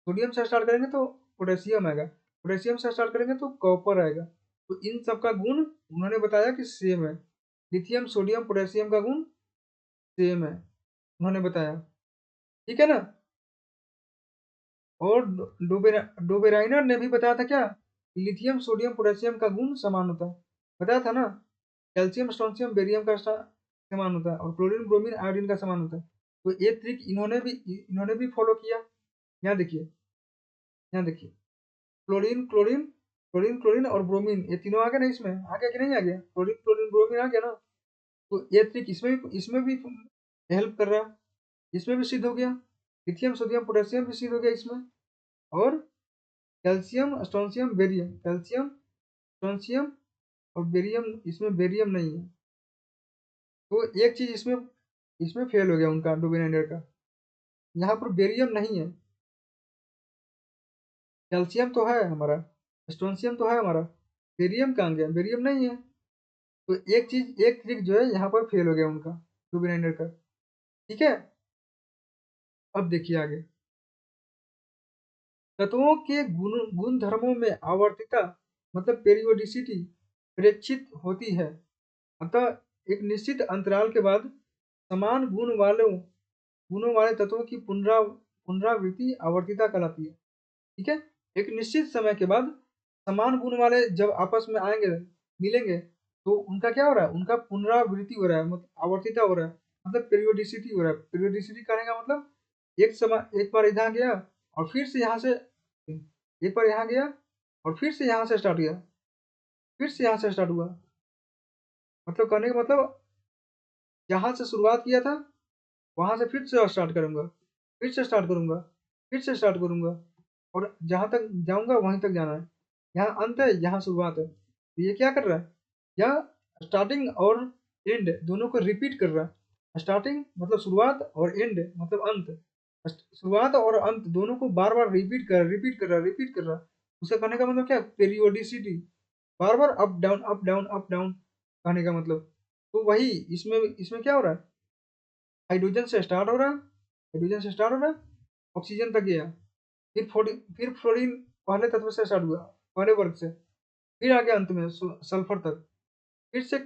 सोडियम से स्टार्ट करेंगे तो पोटेशियम आएगा। पोटेशियम से स्टार्ट करेंगे तो कॉपर आएगा। तो इन सब का गुण उन्होंने बताया कि सेम है। लिथियम, सोडियम, पोटेशियम का गुण सेम है, उन्होंने बताया, ठीक है ना। और डोबेराइनर ने भी बताया था क्या? लिथियम, सोडियम, पोटेशियम का गुण समान होता है, बताया था ना। कैल्शियम, स्ट्रोंशियम, बेरियम का समान होता है, और क्लोरीन, ब्रोमीन, आयोडीन का समान होता है। तो ये ट्रिक इन्होंने भी फॉलो किया। यहाँ देखिए, यहाँ देखिए, क्लोरीन क्लोरीन क्लोरीन क्लोरीन और ब्रोमीन, ये तीनों आ गए ना इसमें? आ गया कि नहीं आ गया? क्लोरीन क्लोरीन ब्रोमीन आ गया ना। तो ये ट्रिक इसमें भी हेल्प कर रहा है, इसमें भी सिद्ध हो गया। लिथियम, सोडियम, पोटेशियम भी सिद्ध हो गया इसमें। और calcium, strontium, barium, calcium, strontium और बेरियम, इसमें बेरियम नहीं है। तो एक चीज इसमें इसमें फेल हो गया उनका, डोबेराइनर का। यहाँ पर बेरियम नहीं है। कैल्शियम तो है हमारा, स्ट्रोंशियम तो है हमारा, बेरियम कहाँ गया? बेरियम नहीं है। तो एक ट्रिक जो है यहाँ पर फेल हो गया उनका, डोबेराइनर का, ठीक है। अब देखिए आगे, तत्वों के गुण धर्मों में आवर्तिता मतलब पेरियोडिसिटी प्रेक्षित होती है। अतः एक निश्चित अंतराल के बाद समान गुणों वाले तत्वों की पुनरावृत्ति आवर्तिता कहलाती है, ठीक है। एक निश्चित समय के बाद समान गुण वाले जब आपस में आएंगे, मिलेंगे, तो उनका क्या हो रहा है? उनका पुनरावृत्ति हो रहा है, मतलब आवर्तिता हो रहा है, मतलब पेरियोडिसिटी हो रहा है। पेरियोडिसिटी कहने का मतलब एक बार इधर गया और फिर से यहाँ से, एक बार यहाँ गया और फिर से यहाँ से स्टार्ट किया, फिर से यहाँ से स्टार्ट हुआ। मतलब कहने का मतलब जहाँ से शुरुआत किया था वहाँ से फिर से स्टार्ट करूँगा, फिर से स्टार्ट करूँगा, फिर से स्टार्ट करूँगा, और जहाँ तक जाऊँगा वहीं तक जाना है। यहाँ अंत है, यहाँ शुरुआत है। तो ये क्या कर रहा है? यह स्टार्टिंग और एंड दोनों को रिपीट कर रहा है। स्टार्टिंग मतलब शुरुआत, और एंड मतलब अंत। शुरुआत और अंत दोनों को बार बार रिपीट कर रहा है, रिपीट कर रहा है। उसे कहने का मतलब क्या? पेरियोडिसिटी, बार बार up down up down up down, कहने का मतलब। तो वही इसमें इसमें क्या हो रहा है? हाइड्रोजन से स्टार्ट हो रहा है, हाइड्रोजन से स्टार्ट हो रहा है, ऑक्सीजन तक गया, फिर फ्लोरीन पहले तत्व से स्टार्ट हुआ, पहले वर्ग से, फिर आ गया अंत में सल्फर तक, फिर से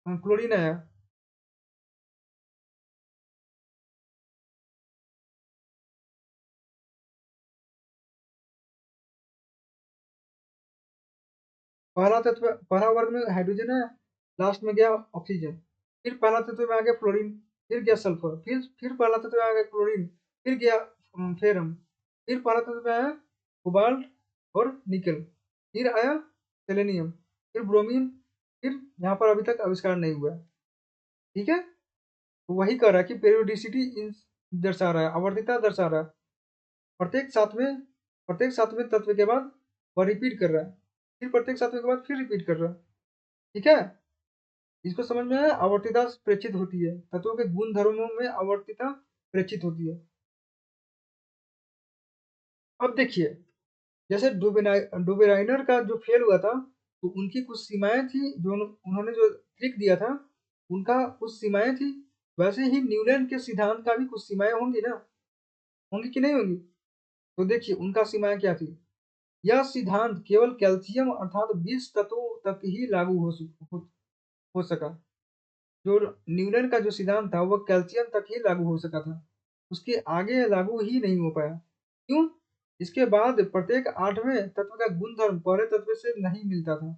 क्लोरीन आया। पहला वर्ग में हाइड्रोजन है, लास्ट में गया ऑक्सीजन, फिर पहला तत्व में आ गया फ्लोरीन, फिर गया सल्फर, फिर पहला तत्व में आ गया क्लोरीन, फिर गया फेरम, फिर पहला तत्व में आया कोबाल्ट और निकल, फिर आया सेलेनियम, फिर ब्रोमीन, फिर यहाँ पर अभी तक आविष्कार नहीं हुआ। ठीक है, तो वही कर रहा है कि पेरियोडिसिटी दर्शा रहा है, आवर्तिता दर्शा रहा है। प्रत्येक सातवें तत्व के बाद वह रिपीट कर रहा है, फिर प्रत्येक सातवें के बाद फिर रिपीट कर रहा है। ठीक है, इसको समझ में आया। आवर्तिता प्रेक्षित होती है, तत्वों के गुण धर्मों में आवर्तिता प्रेक्षित होती है। अब देखिए, जैसे डुबेराइनर का जो फेल हुआ था, तो उनकी कुछ सीमाएं थी, जो उन्होंने जो ट्रिक दिया था उनका कुछ सीमाएं थी। वैसे ही न्यूटन के सिद्धांत का भी कुछ सीमाएं होंगी ना, होंगी कि नहीं होंगी? तो देखिए उनका सीमाएं क्या थी। यह सिद्धांत केवल कैल्शियम अर्थात 20 तत्वों तक ही लागू हो सका। जो न्यूटन का जो सिद्धांत था वह कैल्शियम तक ही लागू हो सका था, उसके आगे लागू ही नहीं हो पाया। क्यों? इसके बाद प्रत्येक 8वें तत्व का गुणधर्म पहले तत्व से नहीं मिलता था।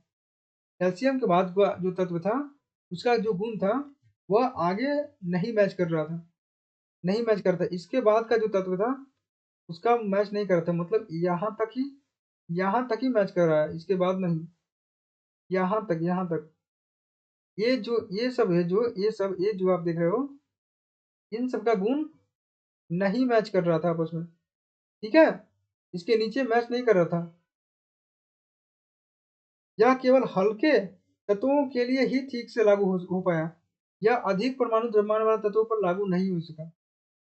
कैल्शियम के बाद का जो तत्व था उसका जो गुण था वह आगे नहीं मैच कर रहा था, नहीं मैच करता। इसके बाद का जो तत्व था उसका मैच नहीं कर रहा था, मतलब यहाँ तक ही मैच कर रहा है, इसके बाद नहीं। यहाँ तक ये जो आप देख रहे हो, इन सब का गुण नहीं मैच कर रहा था आपस में। ठीक है, इसके नीचे मैच नहीं कर रहा था। यह केवल हल्के तत्वों के लिए ही ठीक से लागू हो पाया। यह अधिक परमाणु द्रव्यमान वाले तत्वों पर लागू नहीं हो सका।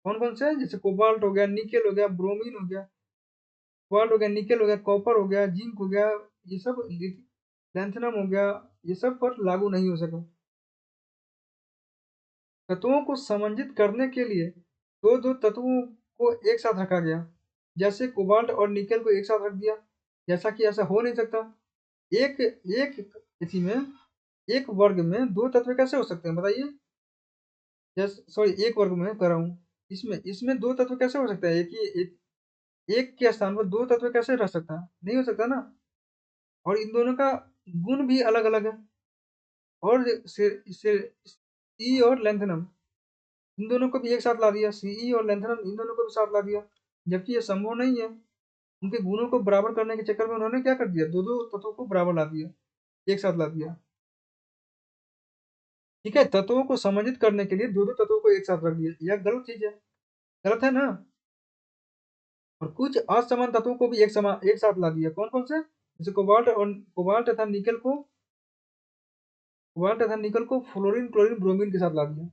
कौन कौन से? जैसे कोबाल्ट हो गया, निकेल हो गया, ब्रोमीन हो गया, कोबाल्ट हो गया, निकेल हो गया, कॉपर हो गया, जिंक हो गया, ये सब लैंथनम हो गया, ये सब पर लागू नहीं हो सका। तत्वों को समंजित करने के लिए दो दो तत्वों को एक साथ रखा गया। जैसे कोबाल्ट और निकेल को एक साथ रख दिया, जैसा कि ऐसा हो नहीं सकता। एक एक इसी में एक वर्ग में दो तत्व कैसे हो सकते हैं बताइए? जैसे सॉरी, एक वर्ग में कर रहा हूँ, इसमें इसमें दो तत्व कैसे हो सकता है? एक के स्थान पर दो तत्व कैसे रह सकता है? नहीं हो सकता ना। और इन दोनों का गुण भी अलग अलग है। और सी और लेंथनम, इन दोनों को भी एक साथ ला दिया, सीई और लेंथनम इन दोनों को भी साथ ला दिया, जबकि ये संभव नहीं है। उनके गुणों को बराबर करने के चक्कर में उन्होंने क्या कर दिया, दो दो तत्वों को बराबर ला दिया, एक साथ ला दिया। ठीक है, तत्वों को समंजित करने के लिए दो दो तत्वों को एक साथ रख दिया, यह गलत चीज है, गलत है ना। और कुछ असमान तत्वों को भी एक साथ ला दिया। कौन कौन से? जैसे कोबाल्ट तथा निकल को फ्लोरीन क्लोरीन ब्रोमीन के साथ ला दिया।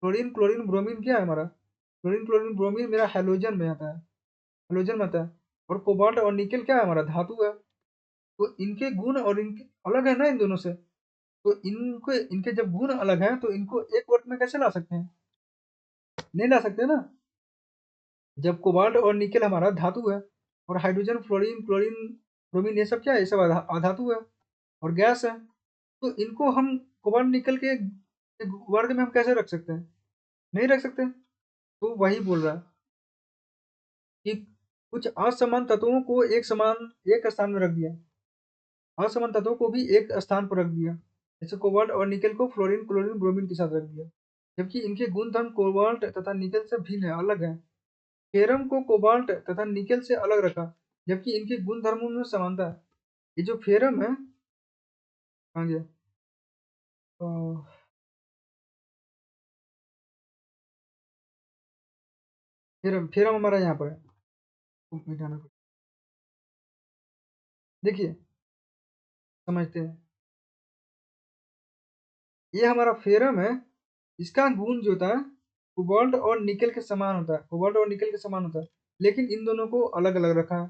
क्लोरीन क्लोरीन ब्रोमीन क्या है हमारा? क्लोरीन क्लोरीन ब्रोमीन मेरा हैलोजन में आता है, हैलोजन में आता है। और कोबाल्ट और निकल क्या है हमारा? धातु है। तो इनके गुण और इनके अलग है ना इन दोनों से। तो इनको इनके जब गुण अलग है तो इनको एक वर्ग में कैसे ला सकते हैं? नहीं ला सकते ना। जब कोबाल्ट और निकल हमारा धातु है, और हाइड्रोजन फ्लोरीन क्लोरीन ब्रोमीन ये सब क्या है? ये सब अधातु है और गैस है। तो इनको हम कोबाल्ट निकल के वर्ग में हम कैसे रख सकते हैं? नहीं रख सकते। तो वही बोल रहा है कि कुछ असमान तत्वों को एक स्थान में रख दिया, असमान तत्वों को भी एक स्थान पर रख दिया। जैसे कोबाल्ट और निकल को फ्लोरीन क्लोरीन ब्रोमीन के साथ रख दिया, जबकि इनके गुणधर्म कोबाल्ट तथा निकल से भिन्न है, अलग है। फेरम को कोबाल्ट तथा निकल से अलग रखा, जबकि इनके गुण धर्मों में समानता है। ये जो फेरम है, कहाँ गया? फेरम फेरम हमारा यहाँ पर है, तो मिटाना पड़ेगा। देखिए, समझते हैं। ये हमारा फेरम है, इसका गुण जो होता है कोबाल्ट और निकल के समान होता है, कोबाल्ट और निकल के समान होता है, लेकिन इन दोनों को अलग अलग रखा है,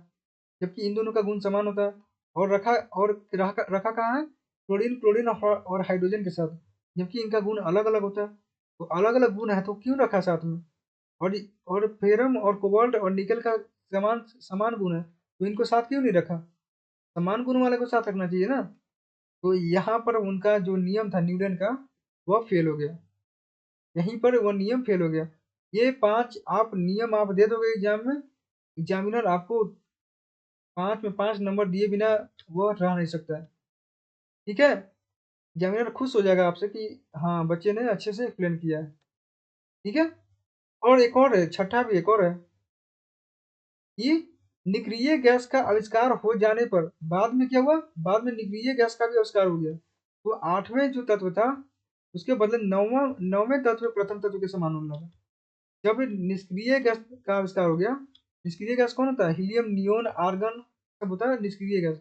जबकि इन दोनों का गुण समान होता है। और रखा कहाँ है? क्लोरीन क्लोरीन और हाइड्रोजन के साथ, जबकि इनका गुण अलग अलग होता है। तो अलग अलग गुण है तो क्यों रखा साथ में? और फेरम और कोबाल्ट और निकल का समान समान गुण है, तो इनको साथ क्यों नहीं रखा? समान गुण वाले को साथ रखना चाहिए ना। तो यहाँ पर उनका जो नियम था न्यूटन का, वह फेल हो गया। यहीं पर वो नियम फेल हो गया। ये 5 आप नियम आप दे दोगे एग्जाम में, एग्जामिनर आपको 5 में 5 नंबर दिए बिना वो रह नहीं सकता है। ठीक है, एग्जामिनर खुश हो जाएगा आपसे कि हाँ बच्चे ने अच्छे से एक्सप्लेन किया है। ठीक है, और एक और है, छठा भी एक और है कि निष्क्रिय गैस का आविष्कार हो जाने पर बाद में क्या हुआ, बाद में निष्क्रिय गैस का भी आविष्कार हो गया। तो आठवें जो तत्व था उसके बदले नौवें तत्व प्रथम तत्व के समान होने लगा। जब निष्क्रिय गैस का आविष्कार हो गया, निष्क्रिय गैस कौन होता है, हीलियम, नियोन, आर्गन सब होता है निष्क्रिय गैस।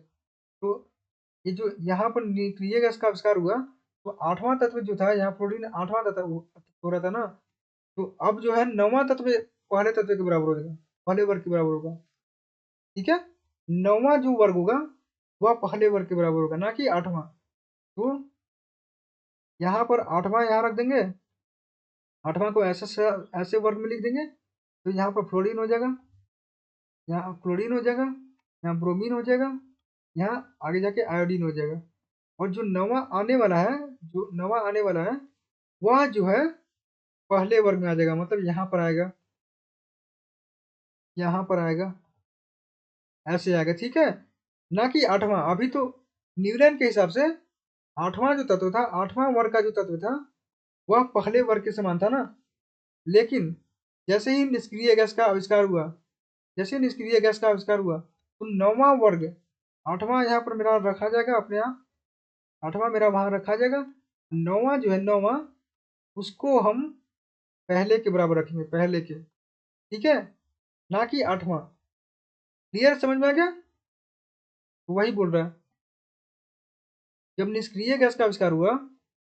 तो ये जो यहाँ पर निष्क्रिय गैस का आविष्कार हुआ, तो आठवां तत्व जो था, यहाँ फ्लोरीन आठवां तत्व हो रहा था ना, तो अब जो है नौवां तत्व पहले तत्व के बराबर हो जाएगा, पहले वर्ग के बराबर होगा। ठीक है, नौवां जो वर्ग होगा वह पहले वर्ग के बराबर होगा, ना कि आठवां। तो यहाँ पर आठवां यहाँ रख देंगे, आठवां को ऐसे वर्ग में लिख देंगे, तो यहाँ पर फ्लोरीन हो जाएगा, यहाँ क्लोरीन हो जाएगा, यहाँ ब्रोमीन हो जाएगा, यहाँ आगे जाके आयोडीन हो जाएगा। और जो नवा आने वाला है, जो नवा आने वाला है वह जो है पहले वर्ग में आ जाएगा, मतलब यहाँ पर आएगा, यहाँ पर आएगा, ऐसे आएगा। ठीक है, ना कि आठवां। अभी तो न्यूटन के हिसाब से आठवां जो तत्व था, आठवां वर्ग का जो तत्व था वह पहले वर्ग के समान था ना। लेकिन जैसे ही निष्क्रिय गैस का आविष्कार हुआ, जैसे ही निष्क्रिय गैस का आविष्कार हुआ, तो नौवां वर्ग, आठवां यहाँ पर मेरा रखा जाएगा अपने आप, आठवां मेरा वहां रखा जाएगा। नौवां जो है, नौवां उसको हम पहले के बराबर रखेंगे, पहले के। ठीक है, ना कि आठवां। क्लियर, समझ में आ गया? तो वही बोल रहा है, जब निष्क्रिय गैस का आविष्कार हुआ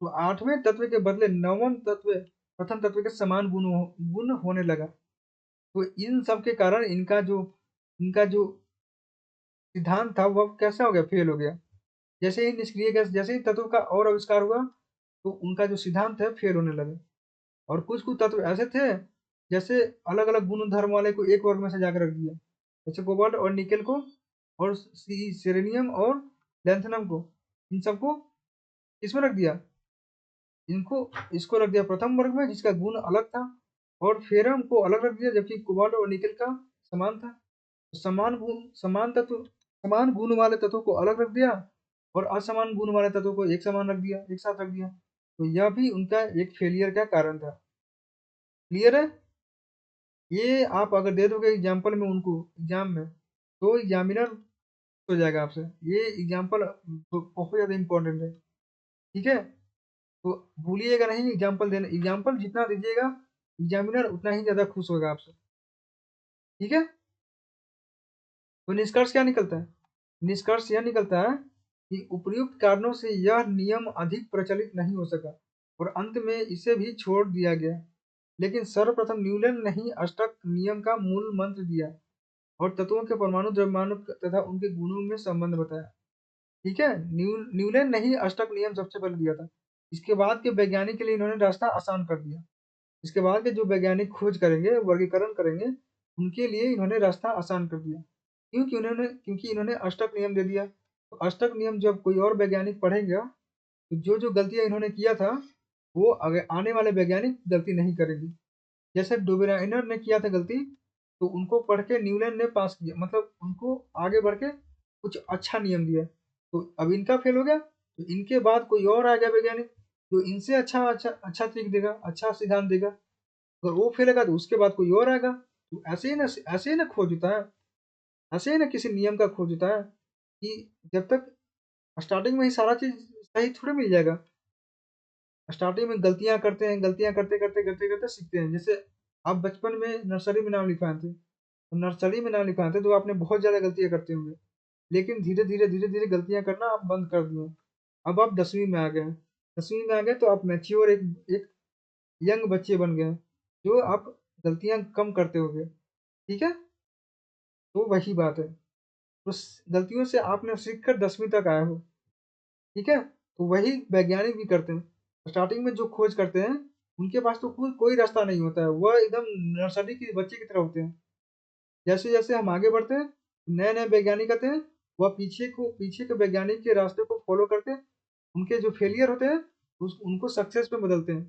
तो आठवें तत्व के बदले नवम तत्व प्रथम तत्व के समान गुण होने लगा। तो इन सब के कारण इनका जो सिद्धांत था वह कैसा हो गया, फेल हो गया। जैसे ही निष्क्रिय गैस, जैसे ही तत्व का और आविष्कार हुआ, तो उनका जो सिद्धांत है फेल होने लगे। और कुछ कुछ तत्व ऐसे थे जैसे अलग अलग गुण धर्म वाले को एक वर्ग में से जाकर रख दिया, जैसे कोबाल्ट और निकेल को, और सेरेनियम और लैंथनम को, इन सबको किसमें रख दिया, इनको इसको रख दिया प्रथम वर्ग में जिसका गुण अलग था, और फेरम को अलग रख दिया जबकि कोबाल्ट और निकेल का समान था। तो समान गुण वाले तत्वों को अलग रख दिया, और असमान गुण वाले तत्वों को एक समान रख दिया, एक साथ रख दिया। तो यह भी उनका एक फेलियर का कारण था। क्लियर है? ये आप अगर दे दोगे एग्जाम्पल में उनको एग्जाम में, तो एग्जामिनर हो जाएगा आपसे। ये एग्जाम्पल बहुत ज़्यादा इंपॉर्टेंट है। ठीक है, तो भूलिएगा नहीं एग्जाम्पल देना, एग्जाम्पल जितना दीजिएगा एग्जामिनर उतना ही ज़्यादा खुश होगा आपसे। ठीक है, तो निष्कर्ष क्या निकलता है? निष्कर्ष यह निकलता है कि उपर्युक्त कारणों से यह नियम अधिक प्रचलित नहीं हो सका और अंत में इसे भी छोड़ दिया गया। लेकिन सर्वप्रथम न्यूटन ने ही अष्टक नियम का मूल मंत्र दिया और तत्वों के परमाणु, द्रव्यमानों तथा उनके गुणों में संबंध बताया। ठीक है, न्यूटन ने ही अष्टक नियम सबसे पहले दिया था। इसके बाद के वैज्ञानिक के लिए इन्होंने रास्ता आसान कर दिया। इसके बाद के जो वैज्ञानिक खोज करेंगे, वर्गीकरण करेंगे, उनके लिए इन्होंने रास्ता आसान कर दिया। क्योंकि इन्होंने अष्टक नियम दे दिया। तो अष्टक नियम जब कोई और वैज्ञानिक पढ़ेगा, तो जो जो गलतियां इन्होंने किया था वो आगे आने वाले वैज्ञानिक गलती नहीं करेंगे। जैसे डोबेराइनर ने किया था गलती, तो उनको पढ़ के न्यूलैंड ने पास किया, मतलब उनको आगे बढ़ के कुछ अच्छा नियम दिया। तो अब इनका फेल हो गया, तो इनके बाद कोई और आ गया वैज्ञानिक जो इनसे अच्छा अच्छा अच्छा ट्रिक देगा, अच्छा सिद्धांत देगा। अगर वो फेल होगा तो उसके बाद कोई और आएगा। तो ऐसे ही ना खोज होता है, ऐसे ही ना किसी नियम का खोज होता है कि जब तक स्टार्टिंग में ही सारा चीज सही थोड़ी मिल जाएगा। स्टार्टिंग में गलतियां करते हैं, गलतियां करते करते करते करते सीखते हैं। जैसे आप बचपन में नर्सरी में नाम लिखवाए थे, तो नर्सरी में नाम लिखवाए थे तो आपने बहुत ज़्यादा गलतियां करते होंगे, लेकिन धीरे धीरे गलतियां करना आप बंद कर दिए। अब आप 10वीं में आ गए हैं, 10वीं में आ गए तो आप मैच्योर एक यंग बच्चे बन गए हैं, जो आप गलतियां कम करते हो गए। ठीक है, तो वही बात है। तो गलतियों से आपने सीख कर 10वीं तक आए हो। ठीक है, तो वही वैज्ञानिक भी करते हैं। स्टार्टिंग में जो खोज करते हैं उनके पास तो कोई रास्ता नहीं होता है, वह एकदम नर्सरी के बच्चे की तरह होते हैं। जैसे जैसे हम आगे बढ़ते हैं, नए नए वैज्ञानिक आते हैं, वह पीछे के वैज्ञानिक के रास्ते को फॉलो करते हैं, उनके जो फेलियर होते हैं उनको सक्सेस में बदलते हैं।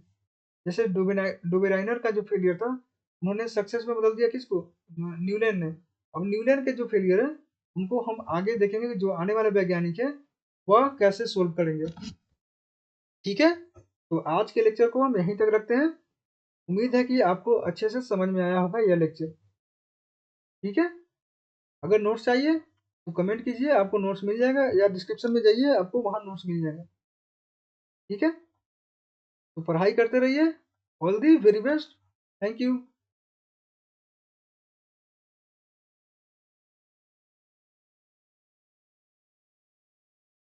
जैसे डोबेराइनर का जो फेलियर था, उन्होंने सक्सेस में बदल दिया किसको, न्यूलैंड ने। अब न्यूलैंड के जो फेलियर है उनको हम आगे देखेंगे कि जो आने वाले वैज्ञानिक है वह कैसे सोल्व करेंगे। ठीक है, तो आज के लेक्चर को हम यहीं तक रखते हैं। उम्मीद है कि आपको अच्छे से समझ में आया होगा यह लेक्चर। ठीक है, अगर नोट्स चाहिए तो कमेंट कीजिए, आपको नोट्स मिल जाएगा, या डिस्क्रिप्शन में जाइए, आपको वहाँ नोट्स मिल जाएगा। ठीक है, तो पढ़ाई करते रहिए। All the very best. Thank you.